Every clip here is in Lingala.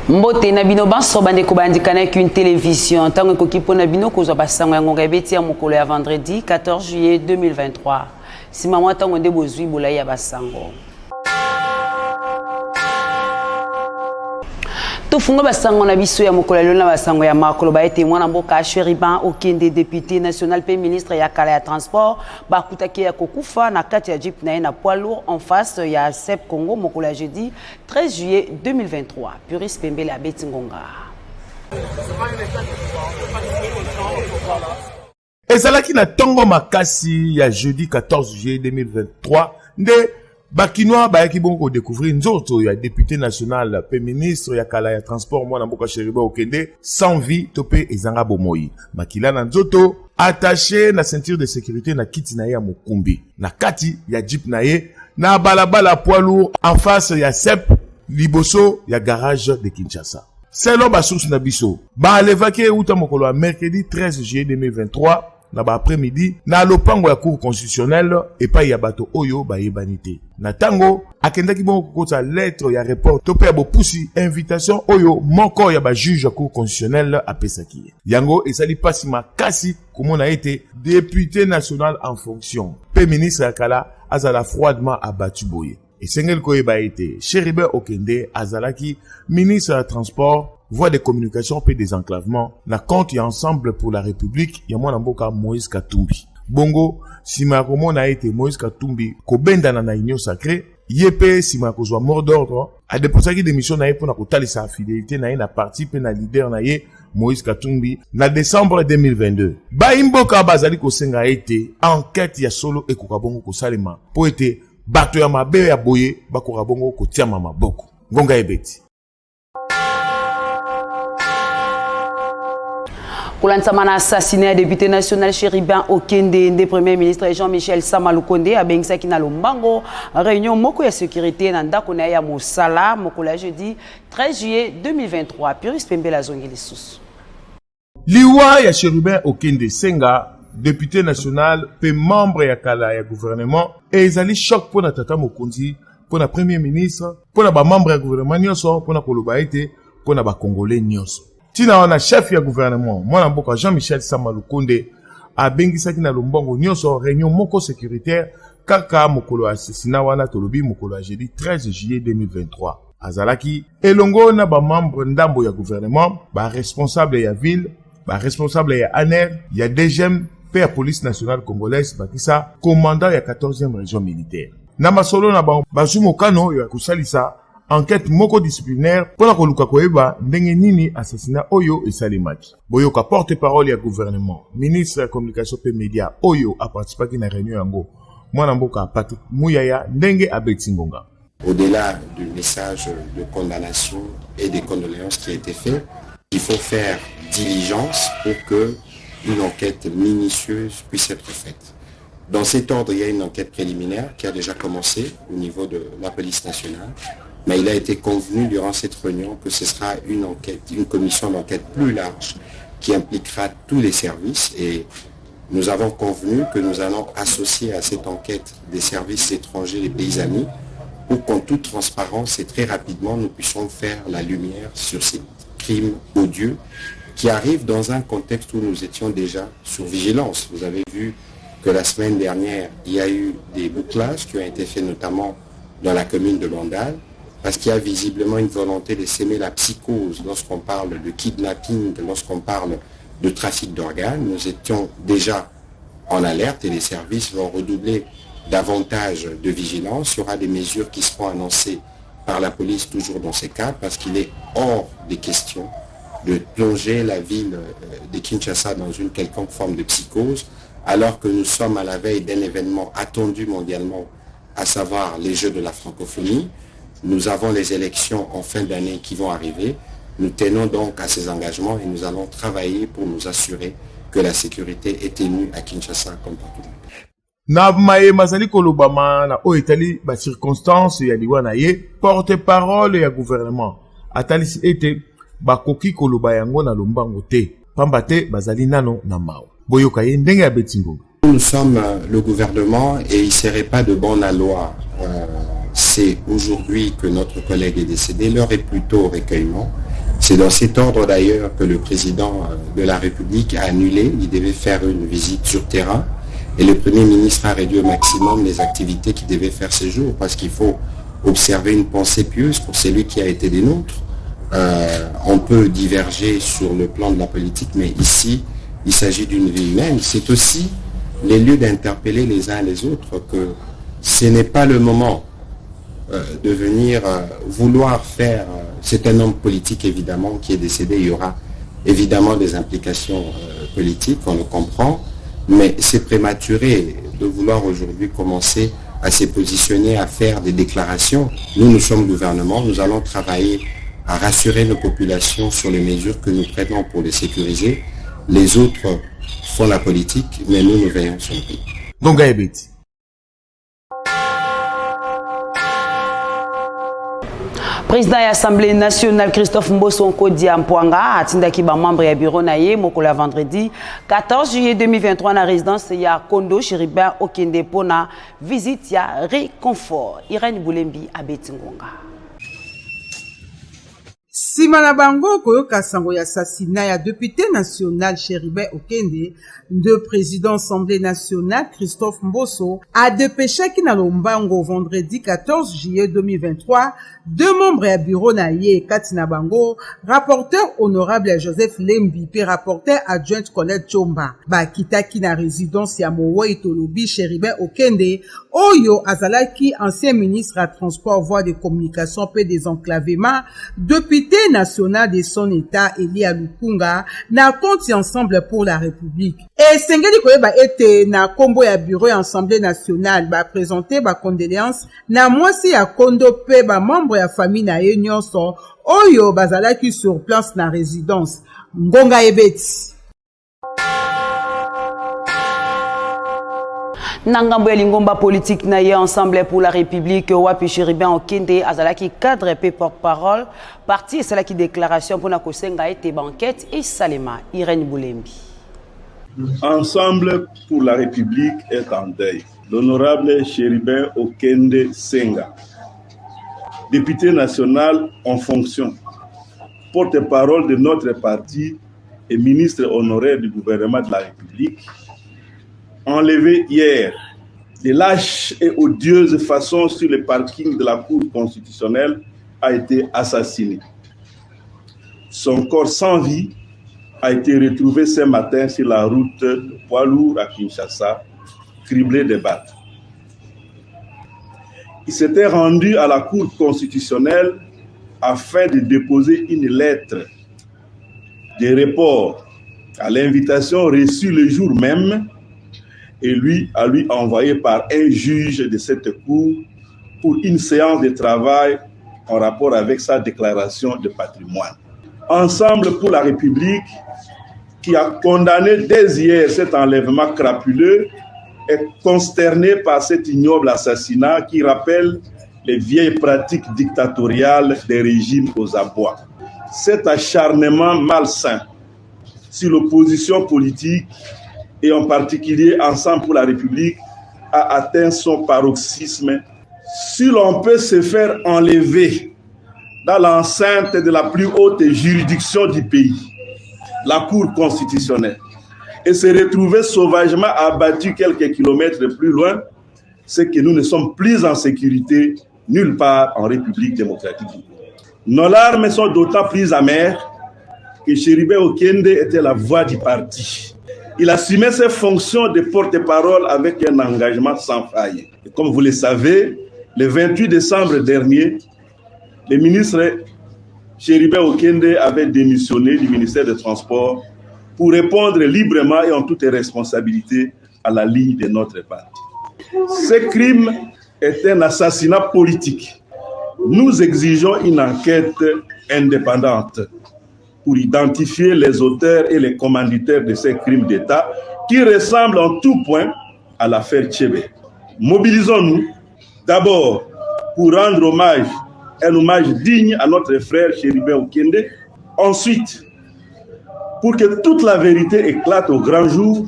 Mbote na bino banso bande ko bandikana qu'une télévision tango koki pona bino ko zo basango ya ngonga beti ya mokolo ya vendredi 14 juillet 2023 sima mwa tango nde bozwi bola ya basango Tofunga basango na biso ya mokolo lona basango ya makolo ba été mwana mboka Chériban Okende député national pe ministre ya kala ya transport ba kutaki ya kokufa na kati ya jeep na poids lourd en face ya CEP Congo mokolo jeudi 13 juillet 2023 Puris Pembele a Betingonga Ezalaki na tongo makasi ya jeudi 14 juillet 2023 nde Bakinois bayaki bongo découvrir nzoto ya député national pe ministre ya kala ya transport mwana mboka Chériban Okende sans vie topé ezanga bomoi makila na nzoto attaché na ceinture de sécurité na kiti na ya mokumbi na kati ya jeep na ye na balabala poids lourd en face ya CEP liboso ya garage de Kinshasa selon ba source na biso ba levaki uta mokolo ya mercredi 13 juillet 2023 na ba après-midi na lopango ya cour constitutionnelle et pa ya bato oyo ba yebanité na tango akendaki bongo kokota lettre ya report to pe ya bopusi invitation oyo moko ya ba juge ya cour constitutionnelle apesaki yango esali pasi makasi komona ete député national en fonction pe ministre ya kala azala froidement abattu boye esengeli koyeba ete Chériban Okende azalaki ministre ya transport voie de communication et des enclavements na compte ya ensemble pour la République ya mwana mboka Moïse Katumbi bongo sima komona ete Moïse Katumbi kobenda na union sacrée yepe sima kozwa mort d'ordre a déposaki démission na ye pona kotalisa fidélité na ye na parti pe na leader na ye Moïse Katumbi na décembre 2022 ba imboka bazali kosenga ete enquête ya solo ekoka bongo kosalema po ete bato ya mabe ya boye bakoka bongo kotiama maboko ngonga ebeti Koulansamana assassiné député national Chériban Okende de premier ministre Jean-Michel Sama Lukonde a bengisaki na lombango réunion moko ya sécurité na ndako na ya mosala mokolo jeudi 13 juillet 2023 Puris Pembele azongeli susu liwa ya Chériban Okende senga député national pe membre ya kala ya gouvernement et ezali choc pour na tata mokonzi pour na premier ministre pour na ba membre ya gouvernement nyonso pour na koloba ete pour na ba congolais nyonso tina wana chef ya gouvernement mwana mboka Jean-Michel Sama Lukonde abengisaki na lombongo nyonso réunion moko sécuritaire kaka mokolo assassinat wana tolobi mokolo jeudi 13 juillet 2023 azalaki elongo na ba membre ndambo ya gouvernement ba responsable ya ville ba responsable ya ANER ya DGM pe ya police nationale congolaise bakisa commandant ya 14e région militaire na masolo na bazumo kano ya kusalisa enquête moko disciplinaire pona koluka koyeba ndenge nini assassinat oyo esalimaki boyoka porte-parole ya gouvernement ministre ya communication pe média oyo a participé na réunion yango mwana mboka Patrick Muyaya ndenge abetingonga. Au-delà du message de condamnation et des condoléances qui a été fait, il faut faire diligence pour que une enquête minutieuse puisse être faite. Dans cet ordre, il y a une enquête préliminaire qui a déjà commencé au niveau de la police nationale. Mais il a été convenu durant cette réunion que ce sera une enquête, une commission d'enquête plus large qui impliquera tous les services et nous avons convenu que nous allons associer à cette enquête des services étrangers des pays amis pour qu'en toute transparence et très rapidement nous puissions faire la lumière sur ces crimes odieux qui arrivent dans un contexte où nous étions déjà sur vigilance. Vous avez vu que la semaine dernière, il y a eu des bouclages qui ont été faits notamment dans la commune de Bandal, parce qu'il y a visiblement une volonté de s'aimer la psychose lorsqu'on parle de kidnapping, lorsqu'on parle de trafic d'organes. Nous étions déjà en alerte et les services vont redoubler davantage de vigilance. Il y aura des mesures qui seront annoncées par la police toujours dans ces cas, parce qu'il est hors des questions de plonger la ville de Kinshasa dans une quelconque forme de psychose, alors que nous sommes à la veille d'un événement attendu mondialement, à savoir les Jeux de la francophonie. Nous avons les élections en fin d'année qui vont arriver. Nous tenons donc à ces engagements et nous allons travailler pour nous assurer que la sécurité est tenue à Kinshasa comme partout. Na maye mazali kolobama na o etali ba circonstance ya liwa na ye porte-parole ya gouvernement atalisi ete bakoki koloba yango na lombango te pamba te bazali nano na mao boyoka ye ndenge ya betingo. Nous sommes le gouvernement et il ne serait pas de bon aloi c'est aujourd'hui que notre collègue est décédé. L'heure est plutôt au recueillement. C'est dans cet ordre d'ailleurs que le président de la République a annulé. Il devait faire une visite sur terrain et le Premier ministre a réduit au maximum les activités qu'il devait faire ce jour parce qu'il faut observer une pensée pieuse pour celui qui a été des nôtres. On peut diverger sur le plan de la politique, mais ici, il s'agit d'une vie humaine. C'est aussi les lieux d'interpeller les uns les autres que ce n'est pas le moment de venir vouloir faire... c'est un homme politique, évidemment, qui est décédé. Il y aura évidemment des implications politiques, on le comprend, mais c'est prématuré de vouloir aujourd'hui commencer à se positionner, à faire des déclarations. Nous sommes gouvernement, nous allons travailler à rassurer nos populations sur les mesures que nous prenons pour les sécuriser. Les autres font la politique, mais nous veillons sur le pays. Donc, Gaëbeti. Président de l'Assemblée nationale Christophe Mbosso Nkodi Ampouanga atindaki ba membre ya bureau na ye mokola vendredi 14 juillet 2023 na résidence ya Kondo Chéribin Okende pona visite ya réconfort. Irène Boulembi abeti ngonga. Simana bango koyoka sango ya assassinat ya député national Chéribin Okende, de président Assemblée nationale Christophe Mbosso a dépêché qui na lombango vendredi 14 juillet 2023 deux membres ya bureau na ye Katina Bango, rapporteur honorable Joseph Lembi puis rapporteur adjoint Colette Chomba ba kitaki na résidence ya Mowo Itolobi Chéribin Okende oyo azalaki ancien ministre à transport voie de communication pe désenclavement député national de son état Elia Lukunga na compte ensemble pour la République. Et sengeli koyeba ete na kombo ya bureau ya Assemblée nationale ba présenter ba condoléances na mwasi ya Kondo pe ba membre ya famille na ye nyonso oyo bazalaki sur place na résidence. Ngonga ebeti. Nangambo ya lingomba politique na ye ensemble pour la République wapi Chéribin Okende azalaki cadre pe porte-parole parti c'est là qui déclaration pour na kosenga ete banquette et Salema Irène Boulembi. Ensemble pour la République est en deuil. L'honorable Chéribin Okende Senga, député national en fonction, porte-parole de notre parti et ministre honoraire du gouvernement de la République, enlevé hier de lâche et odieuse façon sur le parking de la Cour constitutionnelle, a été assassiné. Son corps sans vie a été retrouvé ce matin sur la route de Poilour à Kinshasa, criblé de balles. Il s'était rendu à la Cour constitutionnelle afin de déposer une lettre de report à l'invitation reçue le jour même et lui envoyé par un juge de cette cour pour une séance de travail en rapport avec sa déclaration de patrimoine. Ensemble pour la République, qui a condamné dès hier cet enlèvement crapuleux, est consterné par cet ignoble assassinat qui rappelle les vieilles pratiques dictatoriales des régimes aux abois. Cet acharnement malsain sur l'opposition politique et en particulier Ensemble pour la République a atteint son paroxysme. Si l'on peut se faire enlever dans l'enceinte de la plus haute juridiction du pays, la Cour constitutionnelle, et se retrouver sauvagement abattu quelques kilomètres plus loin, c'est que nous ne sommes plus en sécurité nulle part en République démocratique du Congo. Nos larmes sont d'autant plus amères que Chéribin Okende était la voix du parti. Il assumait ses fonctions de porte-parole avec un engagement sans faille. Et comme vous le savez, le 28 décembre dernier, le ministre Chéribin Okende avait démissionné du ministère des Transports pour répondre librement et en toute responsabilité à la ligne de notre parti. Ce crime est un assassinat politique. Nous exigeons une enquête indépendante pour identifier les auteurs et les commanditaires de ces crimes d'État qui ressemblent en tout point à l'affaire Tchébé. Mobilisons-nous d'abord pour rendre un hommage digne à notre frère Chéribin Okende. Ensuite, pour que toute la vérité éclate au grand jour.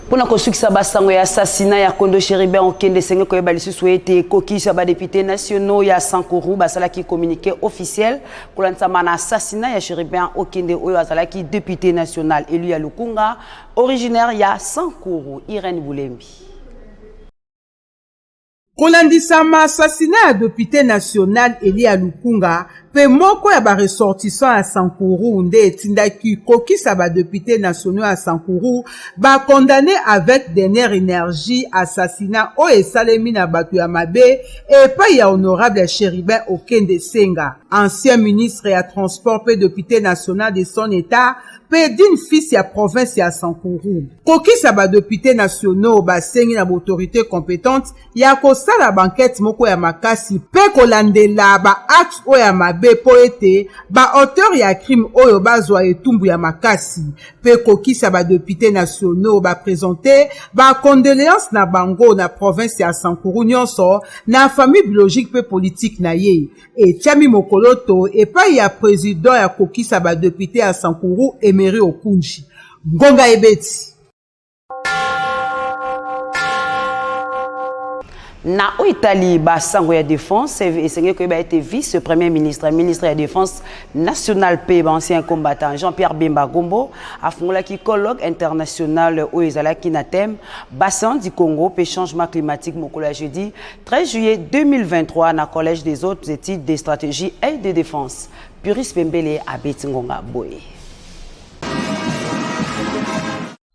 Pona kosukisa basango ya assassinat ya Kondo Chéribin Okende senge koyeba lisusu ete kokisa ba députés nationaux ya Sankuru basalaki communiqué officiel kolantama na assassinat ya Chéribin Okende oyo azalaki député national élu ya Lukunga originaire ya Sankuru. Irène Boulembi. Kolandisama assassinat ya député national Elia Lukunga pe moko ya ba ressortissant à Sankuru nde etindaki kokisa ba député nationaux à Sankuru ba condamné avec dernière énergie assassinat o esalemi na bato ya mabe et pas ya honorable Chéribin Okende Senga, ancien ministre ya transport pe député national de son état pe d'une fils ya province ya Sankuru. Kokisa ba député nationaux ba sengi na autorité compétente ya kosala banquette moko ya makasi pe kolandela ba acte o ya mabe po ete ba auteur ya crime oyo bazwa etumbu ya makasi pe kokisa ba député nationaux ba présenter ba condoléances na bango na province ya Sankuru nyonso na famille biologique pe politique na ye et tiami mokoloto et pa ya président ya kokisa ba député ya Sankuru Emery Okunji Ngonga Ebeti. Na Italie basango ya défense esenge ko ba été vice-premier ministre de la défense nationale pe ancien combattant Jean-Pierre Bemba Gombo afungola ki colloque international o ezalaki na thème bassin du Congo pe changement climatique mokolo jeudi 13 juillet 2023 na collège des autres études de stratégie et de défense Puris Pembele abeti ngonga boye.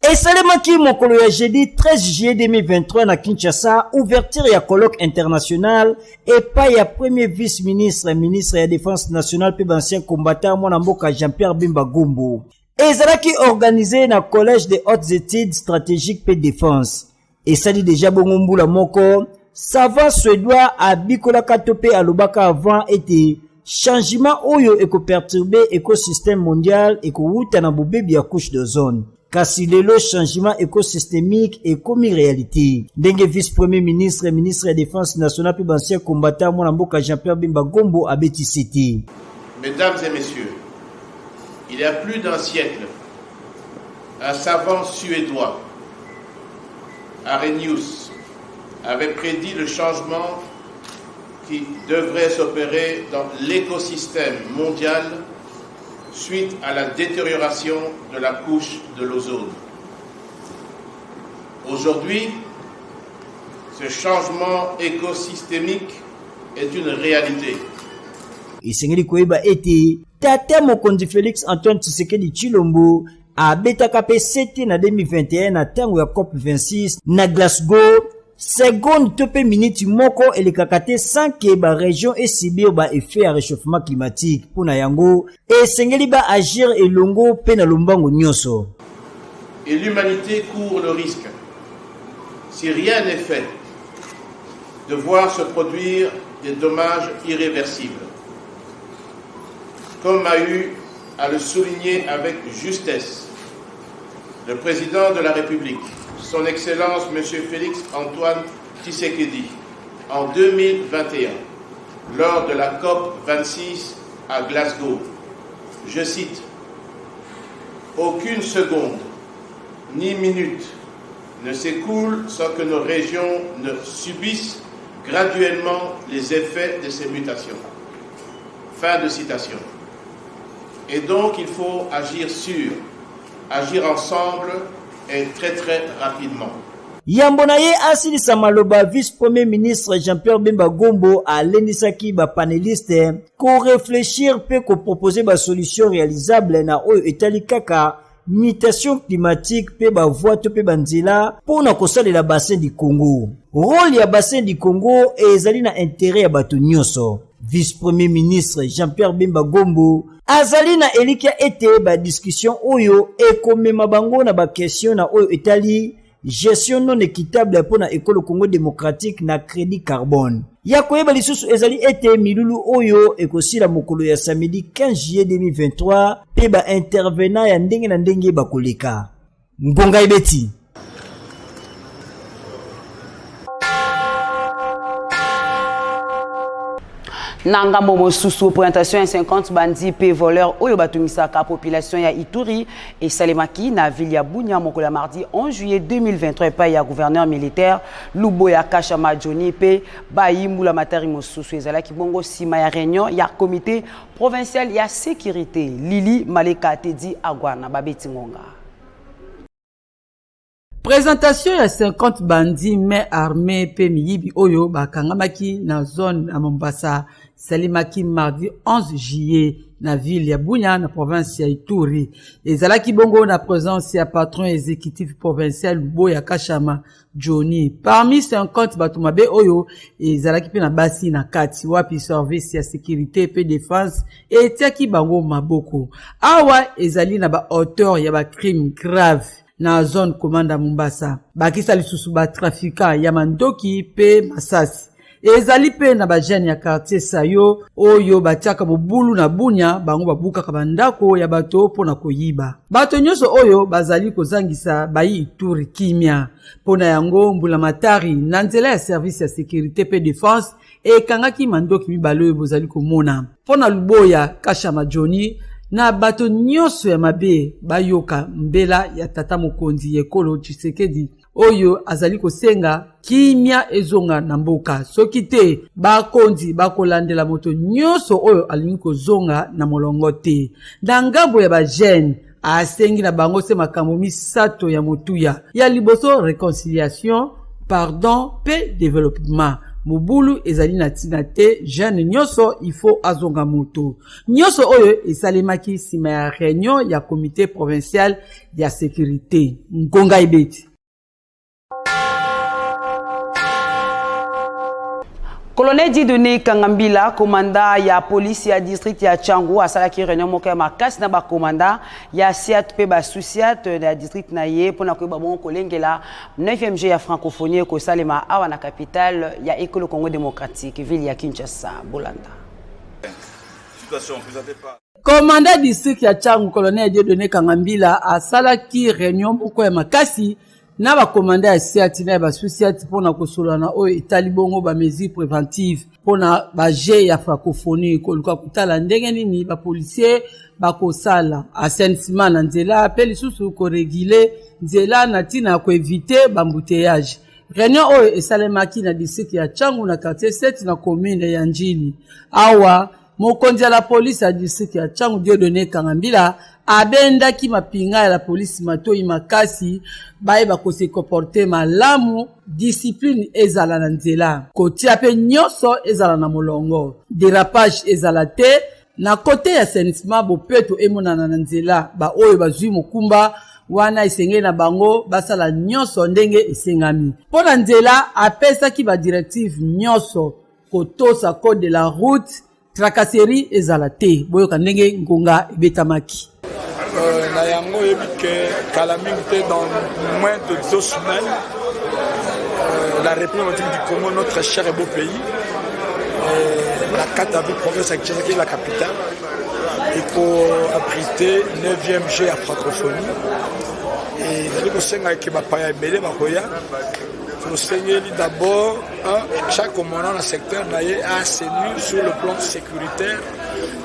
Et salemaki mokolo ya jeudi 13 juillet 2023 na Kinshasa, ouverture ya colloque international et pas ya premier vice-ministre, ministre ya défense nationale pe ancien combattant mwana mboka Jean-Pierre Bemba Gombo. Ezalaki organisé na collège des hautes études stratégiques pe défense. Et ça dit déjà bongombula moko, savant suédois a bikola katope alobaka avant était changement oyo eko perturber écosystème mondial eko wuta na bobebi ya couche d'ozone. Kasi lelo changement écosystémique et comme réalité. Ndenge vice-premier ministre, ministre de la Défense nationale puis ancien combattant mon amboka Jean-Pierre Bemba Gombo à Betty City. Mesdames et messieurs, il y a plus d'un siècle, un savant suédois, Arrhenius, avait prédit le changement qui devrait s'opérer dans l'écosystème mondial suite à la détérioration de la couche de l'ozone. Aujourd'hui, ce changement écosystémique est une réalité. Isengeli koyeba ete tata mokonzi Félix Antoine Tshisekedi Tshilombo a betaka pe sete na 2021 na tango ya COP 26 na Glasgow. Seconde tope minute moko elekakate sans que ba région et subir ba effet à réchauffement climatique pour na yango et sengeli ba agir elongo pe na lombango nyonso. Et l'humanité court le risque, si rien n'est fait, de voir se produire des dommages irréversibles. Comme a eu à le souligner avec justesse le président de la République, Son Excellence M. Félix Antoine Tshisekedi, en 2021, lors de la COP 26 à Glasgow. Je cite, « Aucune seconde ni minute ne s'écoule sans que nos régions ne subissent graduellement les effets de ces mutations. » Fin de citation. Et donc il faut agir sûr, agir ensemble et très rapidement. Yambonaye Asili Samaloba, vice-premier ministre Jean-Pierre Bemba Gombo a l'endisaki ba panéliste ko réfléchir pe ko proposer ba solution réalisable na oyo etali kaka mutation climatique pe ba voie to pe banzela pona kosalela bassin du Congo. Rôle ya bassin du Congo ezali na intérêt ya bato nyonso. Vice-premier ministre Jean-Pierre Bemba Gombo azali na elikia ete ba discussion oyo ekomema bango na ba question na oyo etali gestion non équitable pour na école Congo démocratique na crédit carbone. Ya koyeba lisusu ezali ete milulu oyo ekosila mokolo ya samedi 15 juillet 2023 pe ba intervenant ya ndenge na ndenge bakoleka. Ngonga Ebeti. Nangambo mosusu présentation ya 50 bandits pe voleurs oyo batumisaka population ya Ituri et Salemaki na ville ya Bunia mokola mardi 11 juillet 2023 pa ya gouverneur militaire Luboya Kashama Johnny pe Bayimula Matari mosusu ezalaki bongo sima ya réunion ya comité provincial ya sécurité Lili Maleka Tedi Agwana Babeti Ngonga. Présentation ya 50 bandits mais armés pe miyibi oyo bakangamaki na zone à Mombasa Salimaki mardi 11 juillet na ville ya Bunia na province ya Ituri. Ezalaki bongo na présence ya patron exécutif provincial Luboya Kashama Johnny. Parmi 50 batumabe oyo ezalaki pe na basi na kati wapi service ya sécurité pe défense etiaki bango maboko. Awa ezali na ba auteur ya ba crime grave na zone commanda Mombasa. Bakisa lisusu ba trafika ya mandoki pe masasi. Ezali pe na ba jeune ya quartier Sayo oyo batiaka bobulu na Bunia bango babuka kabandako ya bato pona koyiba. Bato nyonso oyo bazali kozangisa bayi Ituri kimia. Pona yango mbula matari na nzela ya service ya sécurité pe défense ekangaki mandoki mibalo oyo bozali komona. Pona Luboya Kashama Johnny na bato nyonso ya mabe bayoka mbela ya tata mokonzi Ekolo Tshisekedi oyo azali kosenga kimia ezonga na mboka soki te bakonzi bakolandela moto nyonso oyo alingi kozonga na molongo te. Na ngambo ya ba jeune asengi na bango se makambo misato ya motuya ya liboso réconciliation, pardon pe développement. Mobulu ezali na tina te jeune nyonso il faut azonga moto. Nyonso oyo esalemaki sima ya réunion ya comité provincial ya sécurité. Ngonga ibeti. Colonel Didone Kangambila, commandant ya police ya district ya Tchangu, asalaki réunion moka ya makasi na ba commandant ya Siat pe ba Susiat na district na ye pona ko ba bon kolengela 9e ya francophonie ko salema awa na capitale ya Ekolo Congo démocratique ville ya Kinshasa Bolanda. Situation présentée par Commandant district ya Tchangu Colonel Didone Kangambila asalaki réunion moka ya makasi na ba commandant ya Siat na ba Susiat pona kosolana oyo etali bongo ba mesures préventives pona ba je ya francophonie ko luka kutala ndenge nini ba policier bakosala assainissement na nzela pe lisusu ko réguler nzela na tina ko éviter bambouteillage. Réunion oyo esalemaki na district ya Tchangu na quartier 7 na commune ya Njili. Awa mokonzi ya la police ya district ya Tchangu Dieudonné Kangambila abendaki mapinga ya la police matoi makasi bayeba ko se comporter malamu discipline ezala na nzela kotia pe nyonso ezala na molongo dérapage ezala te na côté ya assainissement bopeto emonana na nzela ba oyo bazwi mokumba wana esenge na bango basala nyonso ndenge esengami pona nzela apesaki ba directive nyonso kotosa code de la route tracasserie ezala te boyoka ndenge ngonga ebetamaki. na yango yebike calamité dans moins de 2 semaines la République du Congo, notre cher et beau pays, la 4 avril province qui est la capitale, et pour abriter 9e G à francophonie. Et le Sénat qui va pas belé makoya. Le Sénat d'abord chaque commandant dans le secteur a assaini sur le plan sécuritaire.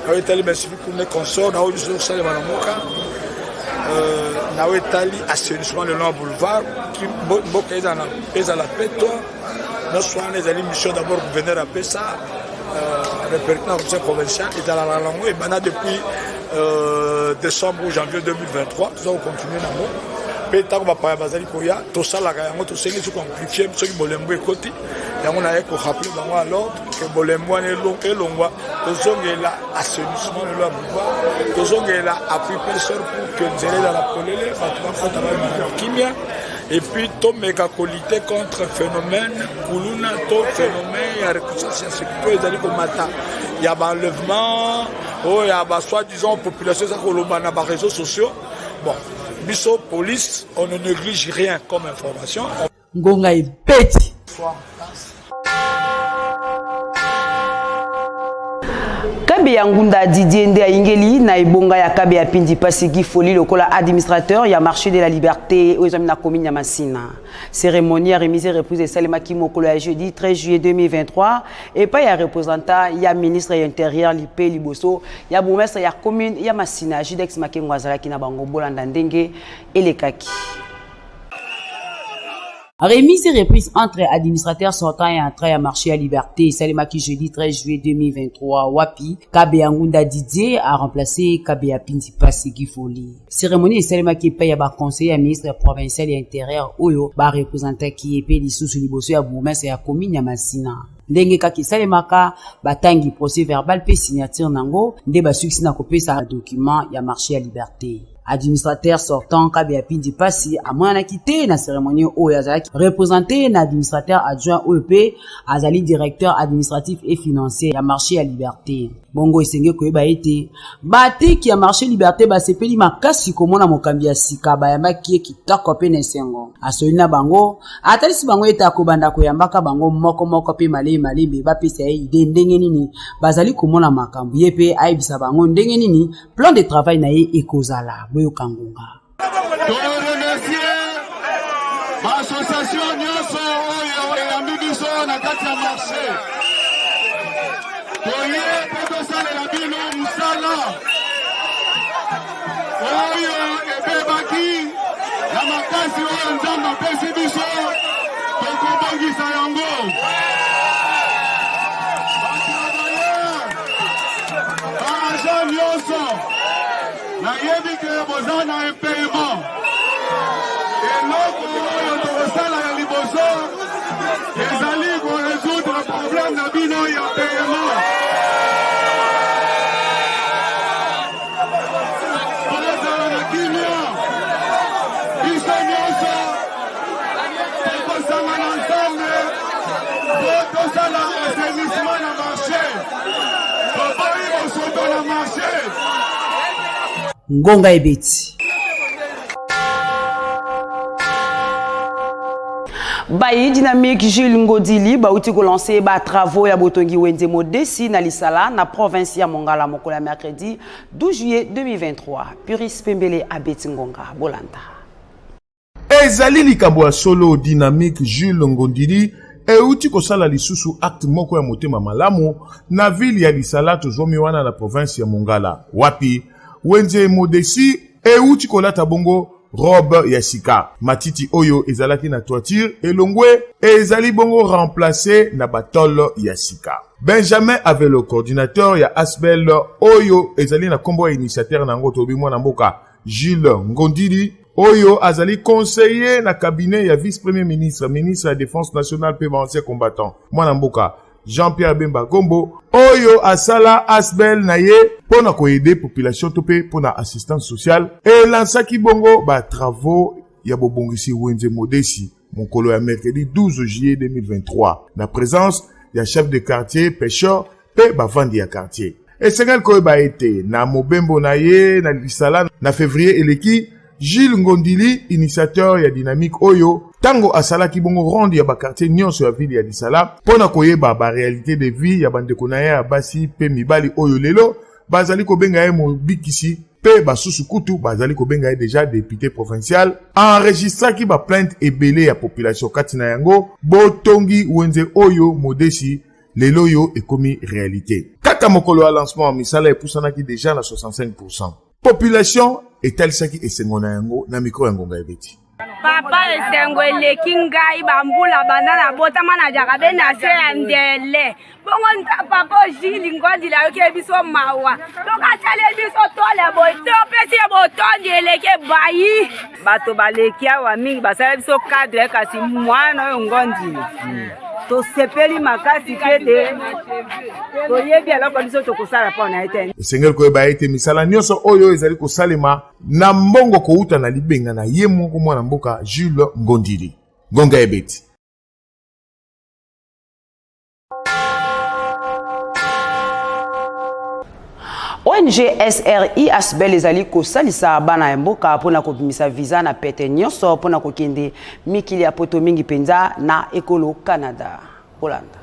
Il y a des consorts, assainissement le long boulevard qui est à la paix. Nous sommes les missions d'abord gouverneur à Pessa, répercutant au conseil provincial et dans la langue et maintenant depuis décembre ou janvier 2023, nous allons continuer dans le Pétard va pas bazali koya tout ça la yango tout c'est tout compliqué ceux qui bolembo écouter yango na ko rappeler bango à l'ordre que bolembo ne longwa tozongela assainissement le boulevard tozongela appui personne pour que nzela dans la polele batuma fota ba kimia et puis to meka qualité contre phénomène kuluna to phénomène ya reconnaissance sécurité ezali ko mata ya ba enlèvement oh ya ba soi-disant population ça ko lomba na ba réseaux sociaux bon. Biso police, on ne néglige rien comme information. Ngonga est bête. Kabe ya ngunda Didier Nde Ingeli na ibonga ya Kabe ya Pindi Pasigi Foli lokola administrateur ya marché de la liberté aux hommes na commune ya Masina. Cérémonie à remise et reprise de Salema Kimokolo ya jeudi 13 juillet 2023 et pas ya représentant ya ministre de l'intérieur Lipe Liboso ya bourgmestre ya commune ya Masina Judex Makengwazala ki na bango bolanda ndenge elekaki. Remise et reprise entre administrateurs sortants et entrants à marché à liberté. Salemaki jeudi 13 juillet 2023. Wapi, Kabe Angunda Didier a remplacé Kabe Pindi Pasigi Foli. Cérémonie Salemaki paye à conseiller à ministre provincial et intérieur Oyo, ba représentant qui est payé sous Liboso à bourgmestre et à commune ya Masina. Ndenge kaki salemaka batangi procès verbal pe signature nango nde ba succès na kopesa document ya marché à liberté. Administrateur sortant Kabe Pindi Pasi a moins quitté na cérémonie Oyo azalaki représenté na administrateur adjoint OEP azali directeur administratif et financier ya marché à liberté. Bongo esenge koyeba ete bate ki a marché liberté ba sepeli makasi komona mokambi ya sika bayamba ki kitoko pe nesengo asolina bango atalisi bango eta kobanda koyambaka bango moko pe male ba pesa ide ndenge nini bazali komona makambu yepe aibisa bango ndenge nini plan de travail na ye ekozala boyo kangunga to remercier ba association nyoso oyo ya mbibiso na kati ya marché oye pedosalela bino musala oyo ebebaki ya makasi oyo nzambe apesi biso tokobongisa yango baagent nyonso nayebi ke boza na impayement eloko oyo tokosala ya liboso ezali koresoudre problème na bino ya paiement. Tozala na kimia biso nyonso tokosangana nzambe po tosala assainissement na marché toboyi bosoto na marché. Ngonga ebeti Bayi dynamique Jules Ngodili bauti ko lancer ba travaux ya botongi wende modesi na lisala na province ya Mongala mokola mercredi 12 juillet 2023. Puris Pembele abeti ngonga bolanda. Ezali likambo ya solo dynamique Jules Ngodili euti ko sala lisusu acte moko ya motema malamu na ville ya lisala tozomi wana na province ya Mongala. Wapi wende modesi euti ko lata bongo robe ya sika matiti oyo ezalaki na toiture elongwe ezali bongo remplacé na batolo ya sika. Benjamin avait le coordinateur ya Asbel oyo ezali na kombo ya initiateur nango tobi mwana mboka Jules Ngondili oyo azali conseiller na cabinet ya vice-premier ministre ministre de la défense nationale pe ancien combattant mwana mboka Jean-Pierre Bemba Gombo oyo asala Asbel na ye pona ko aider population topé pona assistance sociale et lansaki bongo ba travaux ya bobongisi wenze modesi mokolo ya mercredi 12 juillet 2023 na présence ya chef de quartier pêcheur pe bavandi ya quartier et sengal ko ba été na mobembo na ye na lisala na février eleki Jules Ngondili initiateur ya dynamique oyo tango asalaki bongo ronde ya ba quartier nyonso ya ville ya Lisala pona koyeba ba réalité de vie ya bandeko na ya basi pe mibali oyo lelo bazali ko benga ye mobikisi pe basusu kutu bazali ko benga ye déjà député provincial enregistraki ba plainte ebele ya population kati na yango botongi wenze oyo modesi lelo yo ekomi réalité kaka mokolo ya lancement misala epusanaki déjà na 65%. Population etalisaki esengo na yango na micro ya ngonga ebeti. Papa esengo eleki ngai bambula banana botama na jakabe na se andele. Bongo nta papa Jules Ngondili ayoki biso mawa. Toka sale biso tole boto pesi botondi eleke bayi. Bato baleki awa mingi basala biso cadre kasi mwana oyo Ngondili. To sepeli makasi pede to yebi ala kwa biso to kusala pa na ete esengel ko ba ete misala nyonso oyo ezali ko salema na mbongo ko uta na libenga na ye moko mwana mboka Jules Ngondili ngonga ebeti. ONG SRI Asbel ezali kosalisa bana mboka pona kobimisa visa na pete nyonso pona kokende mikili ya poto mingi penza na ekolo Canada. Holanda.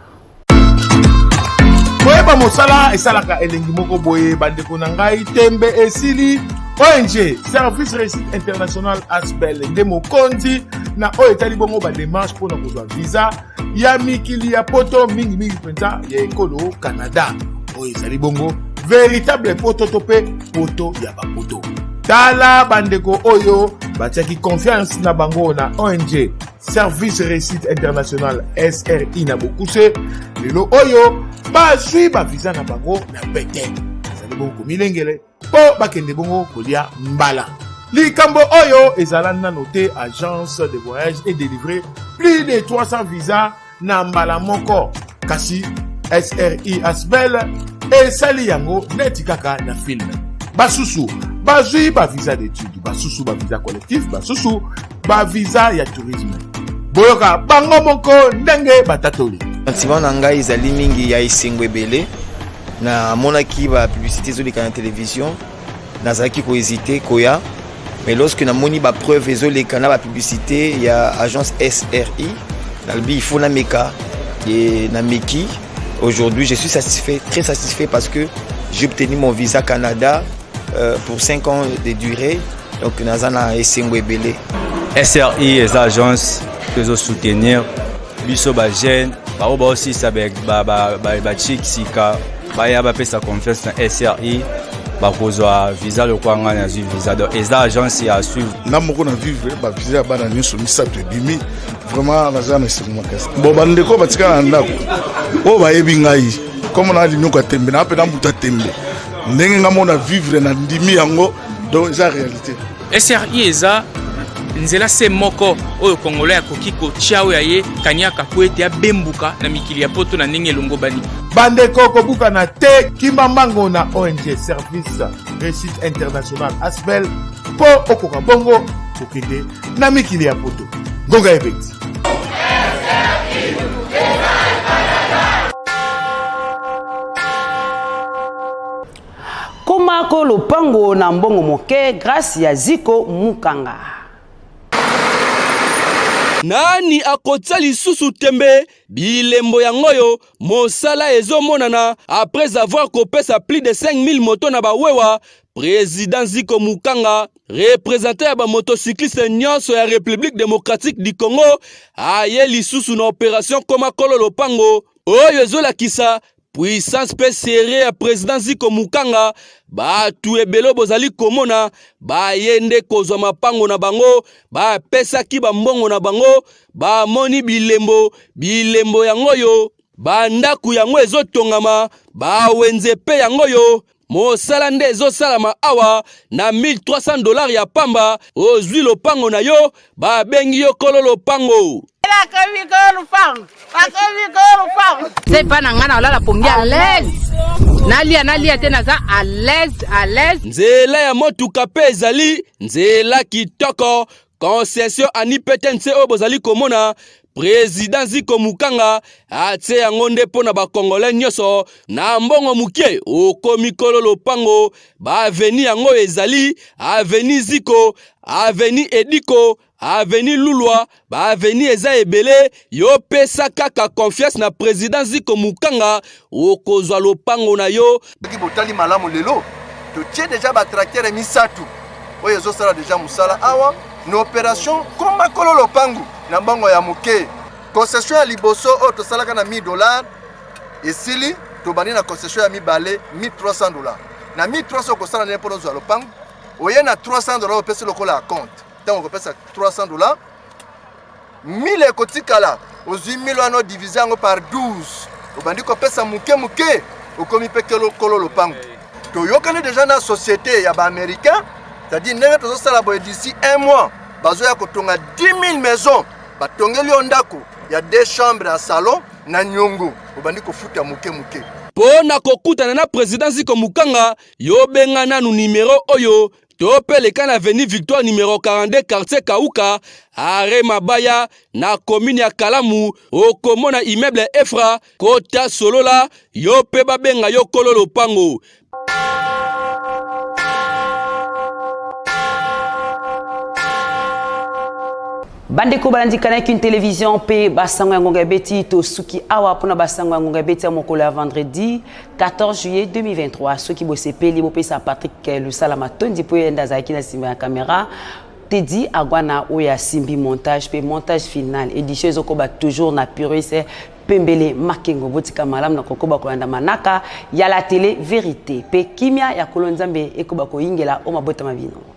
Boyeba mosala esalaka elengi moko boye bandeko na ngai tembe esili ONG Service Réussite International Asbel nde mokonzi na oyo etali bongo ba démarche pour na kozwa visa ya mikili ya poto mingi penza ya ekolo Canada oyo ezali bongo véritable poto to pe poto ya bapoto. Tala bandeko oyo batiaki confiance na bango na ONG Service Réussite International SRI na Bokuse lelo oyo bazwi ba visa na bango na pete ezali bongo milengele po bakende bongo kolia mbala. Likambo oyo ezala nano te agence de voyage et délivrer plus de 300 visas na mbala moko kasi SRI Asbel esali yango neti kaka na film. Basusu bazwi ba visa d'études, basusu ba visa collectif, basusu ba visa ya tourisme. Boyoka bango moko ndenge batatoli. Sentiment na ngai ezali mingi ya esengo ebele na monaki ba publicité ezoleka na télévision nazalaki ko hésiter koya mais lorsque na moni ba preuve ezoleka na ba publicité ya agence SRI nalbi il faut na meka et na meki. Aujourd'hui je suis satisfait, très satisfait parce que j'ai obtenu mon visa Canada pour 5 ans de durée donc nazana esengo ebele. SRI les agences que zo soutenir biso ba jeune ba aussi ça ba chikisika ba ya ba pesa confiance na SRI ba kozwa visa le kwanga na visa donc les agences ya suivre na moko na vivre ba visa ba na nyonso misato bimi vraiment na zana sirima kasa bo bandeko batika na ndako o ba yebi ngai comme na linyo ka tembe na pe na mbuta tembe ndenge ngamona vivre na ndimi yango donc c'est la réalité. SRI eza nzela se moko oyo Congolais ya kokiko chiao ya ye kanyaka po ete ya bembuka na mikili ya poto na ndenge longo bani. Bandeko kobuka na te kimambango na ONG Service Réussite International Asbel po okoka bongo kokende na mikili ya poto. Gonga ebeti. Komako lopango na mbongo moke grâce ya Ziko Mukanga. Nani akotia lisusu tembe bilembo yangoyo mosala ezomonana après avoir kopesa plus de 5000 motos na bawewa. Président Ziko Mukanga, représentant ba motocycliste nyonso ya République démocratique du Congo, aye lisusu na opération Komakolo lopango oyo ezolakisa puissance pe serré ya président Ziko Mukanga batu ebelo bozali komona ba yende kozwa mapango na bango ba pesaki ba mbongo na bango ba moni bilembo yangoyo ba ndaku yango ezotongama ba wenze pe yangoyo mosala nde ezosalama awa na $1300 ya pamba ozwi lopango na yo ba bengi yo kolo lopango. C'est pas nangana wala pongi à l'aise. Nalia tena za à l'aise. Nzela ya motuka pe ezali nzela kitoko concession ani petense o bozali komona. Président Ziko Mukanga atie yango nde pona ba Congolais nyoso na mbongo mukie okomikolo lopango ba aveni yango ezali aveni Ziko, aveni Ediko, aveni Lulwa, ba aveni eza ebele yo pesa kaka confiance na président Ziko Mukanga okozwa lopango na yo. Ki botali malamu lelo to tie déjà ba tracteur misatu oyo zo sala déjà musala awa na opération Komakolo lopango na mbongo ya muke. Concession ya liboso o to salaka na $1000 esili to bani na concession ya mibale $1300 na $1300 ko sala na pono zo lopango oye na $300 o pesa lokola compte tango ko pesa $300 1000 ekotikala ozwi 1000 ano diviser yango par 12 obandi ko pesa muke okomi pekelo kolo lopango to yokane déjà na société ya ba américain c'est-à-dire ndenge to sala boye d'ici 1 mois bazo ya kotonga 10 000 maisons batongeli ondako ya 2 chambres à salon na nyongo obandi kofuta muke pona kokutana na président Ziko Mukanga yo benga nanu numéro oyo to peleka na avenue Victoire numéro 42 quartier Kauka are Mabaya na commune ya Kalamu okomona immeuble Efra kota solola yo pe babenga yo kolo lopango. Bandeko balandikana qu'une télévision pe basango ya ngonga beti to suki awa pona basango ya ngonga beti mokolo ya vendredi 14 juillet 2023 ceux qui bosepeli bo pesa Patrick le salama tondi po yenda za kina simba ya caméra Teddy Agwana oya simbi montage pe montage final édition ezokoba toujours na puriste Pembele Makengo botika malam na kokoba ko yanda manaka ya la télé vérité pe kimia ya kolonzambe ekoba ko ingela o mabota mabino